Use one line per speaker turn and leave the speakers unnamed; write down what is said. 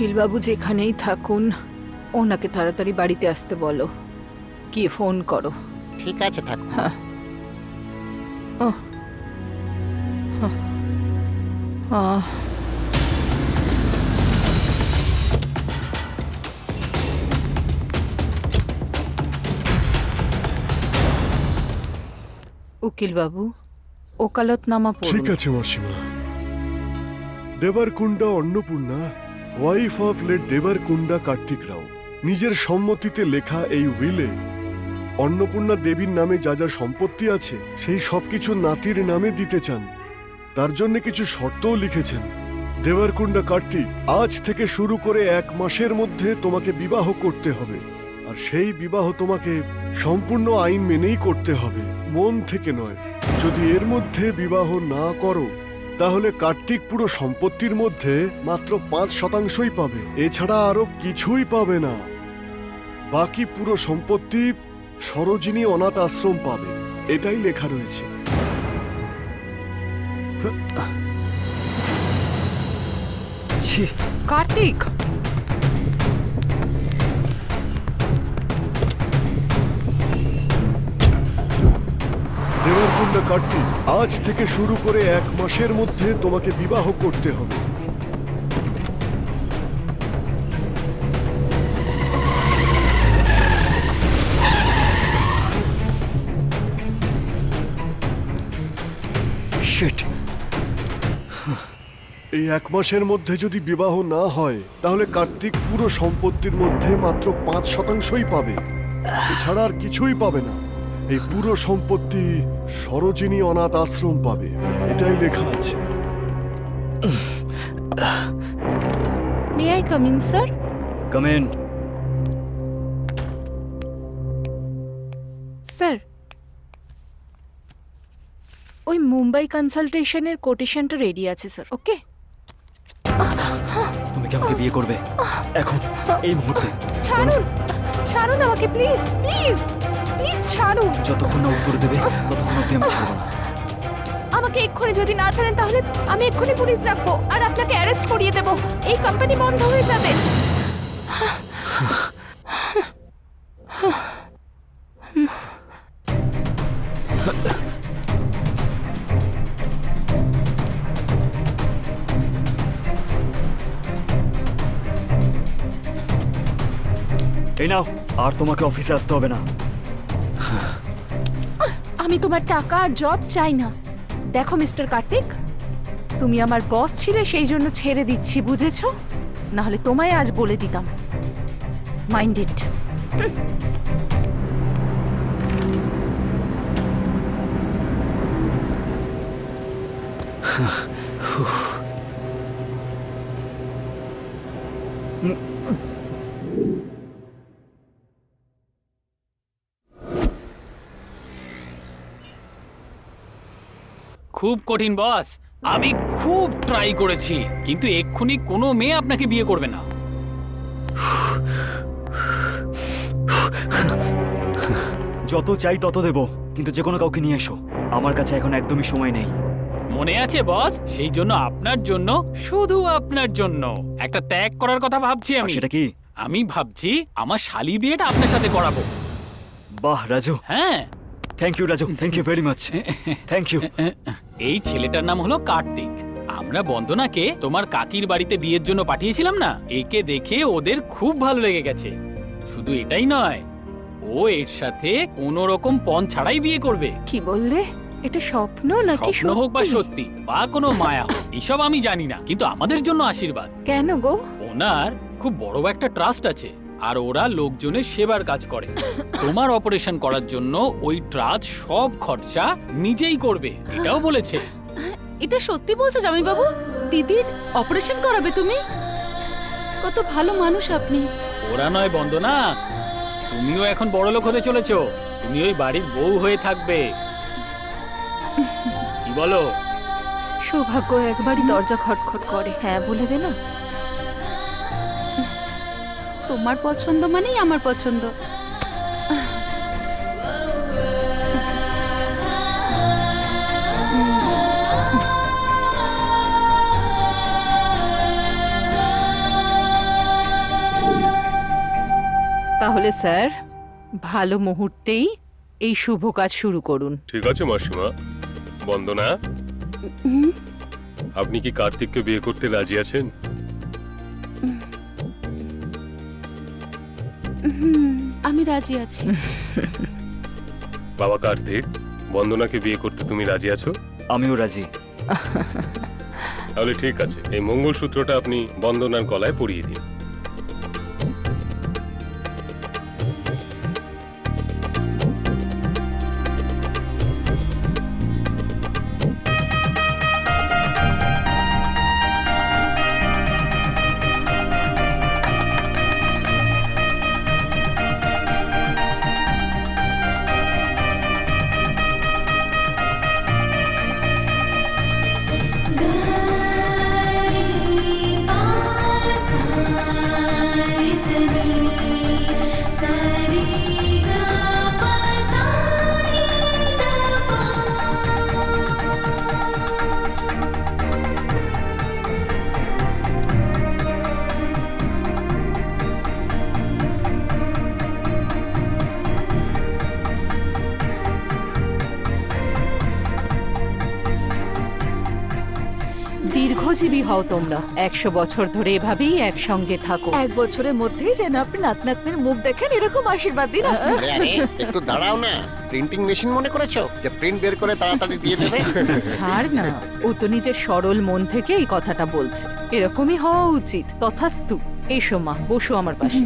উকিলবাবু যেখানেই থাকুন ওনাকে তাড়াতাড়ি বাড়িতে আসতে বলো, কি ফোন করো।
ঠিক আছে ঠাকুর।
হ্যাঁ। ওহ, হ্যাঁ। আহ, উকিলবাবু ওকালতনামা
ঠিক
পড়ুন।
আছে মাসিমা। Devarakonda Annapurna, wife of late Devarakonda Kartik Rao, নিজের সম্মতিতে লেখা এই উইলে অন্নপূর্ণা দেবীর নামে যা যা সম্পত্তি আছে সেই সবকিছু নাতির নামে দিতে চান। তার জন্য কিছু শর্তও লিখেছেন। দেবারকুন্ডা কার্তিক, আজ থেকে শুরু করে 1 মাসের মধ্যে তোমাকে বিবাহ করতে হবে, আর সেই বিবাহ তোমাকে সম্পূর্ণ আইন মেনেই করতে হবে, মন থেকে নয়। যদি এর মধ্যে বিবাহ না করো তাহলে কার্তিক পুরো সম্পত্তির মধ্যে মাত্র 5%ই পাবে, এছাড়া আরো কিছুই পাবে না। বাকি পুরো সম্পত্তি সরোজিনী অনাথ আশ্রম পাবে, এটাই লেখা রয়েছে।
কার্তিক,
দেবারকুন্ডা কার্তিক, আজ থেকে শুরু করে 1 মাসের মধ্যে তোমাকে বিবাহ করতে হবে। এই 1 মাসের মধ্যে যদি বিবাহ না হয় তাহলে কার্তিক পুরো সম্পত্তির মধ্যে মাত্র 5%ই পাবে, এছাড়া আর কিছুই পাবে না। এই পুরো সম্পত্তি সরোজিনী অনাথ আশ্রম পাবে, এটাই লেখা আছে।
May I come in sir?
Come in.
Sir, ওই মুম্বাই কনসালটেশনের কোটেশনটা রেডি আছে স্যার। ওকে,
তুমি কি আমাকে বিয়ে করবে এখন, এই মুহূর্তে?
ছাড়ুন, ছাড়ুন আমাকে প্লিজ, প্লিজ, প্লিজ ছাড়ুন।
যতক্ষণ না উত্তর দেবে ততক্ষণ অব্দি আমি ছাড়বো না।
আমাকে এক্ষুনি যদি না ছাড়েন তাহলে আমি এক্ষুনি পুলিশ রাখবো আর আপনাকে অ্যারেস্ট করিয়ে দেবো। এই কোম্পানি বন্ধ হয়ে যাবে।
এই নাও, আর তোমাকে অফিসে আসতে হবে না।
আমি তোমার টাকা আর জব চাই না। দেখো মিস্টার কার্তিক, তুমি আমার বস ছিলে সেই জন্য ছেড়ে দিচ্ছি, বুঝেছো? না হলে তোমায় আজ বলে দিতাম। Mind it.
খুব কঠিন বস, আমি খুব ট্রাই করেছি, কিন্তু এক্ষুনি কোনো মেয়ে আপনাকে বিয়ে করবে না।
যত চাই তত দেব, কিন্তু যে কোনো কাউকে নিয়ে এসো। আমার কাছে এখন একদমই সময় নেই।
মনে আছে বস, সেই জন্য আপনার জন্য, শুধু আপনার জন্য একটা ত্যাগ করার কথা ভাবছি
আর
আমি।
সেটা কি?
আমি ভাবছি আমার শালি বিয়েটা আপনার সাথে করাবো।
বাহ রাজু,
হ্যাঁ,
thank you Raju, thank you very much, thank you.
এই ছেলেটার নাম হলো কার্তিক। আমরা বন্দনাকে তোমার কাকির বাড়িতে বিয়ের জন্য পাঠিয়েছিলাম না, একে দেখে ওদের খুব ভালো লেগে গেছে। শুধু এটাই নয়, ও এর সাথে কোনো রকম পণ ছাড়াই বিয়ে করবে।
কি বললে? এটা স্বপ্ন নাকি
স্বপ্ন হোক বা সত্যি বা কোনো মায়া হোক, এসব আমি জানি না, কিন্তু আমাদের জন্য আশীর্বাদ।
কেন গো?
ওনার খুব বড় একটা ট্রাস্ট আছে, আর ওরা লোকজনের সেবার কাজ করে। তোমার অপারেশন করার জন্য ওই ট্রাস্ট সব খরচা নিজেই করবে, এটাও বলেছে।
এটা সত্যি বলছো জামাইবাবু? দিদির অপারেশন করাবে তুমি? কত ভালো মানুষ আপনি।
ওরা নয় বন্দনা, তুমিও এখন বড় লোক হতে চলেছো। তুমি ওই বাড়ির বউ হয়ে থাকবে। কি বলো?
সৌভাগ্য একবারই দরজা খটখট করে, হ্যাঁ বলে দে না।
তোমার পছন্দ মানেই আমার পছন্দ।
তাহলে স্যার ভালো মুহূর্তেই এই শুভ কাজ শুরু করুন।
ঠিক আছে মাসিমা। বন্দনা, আপনি কি কার্তিককে বিয়ে করতে রাজি আছেন?
আমি রাজি আছি।
বাবা কার্তিক, বন্দনাকে বিয়ে করতে তুমি রাজি আছো?
আমিও রাজি।
তাহলে ঠিক আছে, এই মঙ্গলসূত্রটা আপনি বন্দনার গলায় পরিয়ে দিন।
দীর্ঘজীবী হও তোমরা, 100 বছর ধরে এভাবেই একসঙ্গে থাকো।
1 বছরের মধ্যেই যেন আপনি নাত নাতনির মুখ দেখেন, এরকম আশীর্বাদ দিন আপনি।
আরে আরে, একটু দাঁড়াও না। প্রিন্টিং মেশিন মনে করেছো যে প্রিন্ট বের করে তাড়াতাড়ি দিয়ে দেবে?
ছাড় না, ও তো নিজের সরল মন থেকে এই কথাটা বলছে। এরকমই হওয়া উচিত। তথাস্তু। এসো মা, বসো আমার পাশে।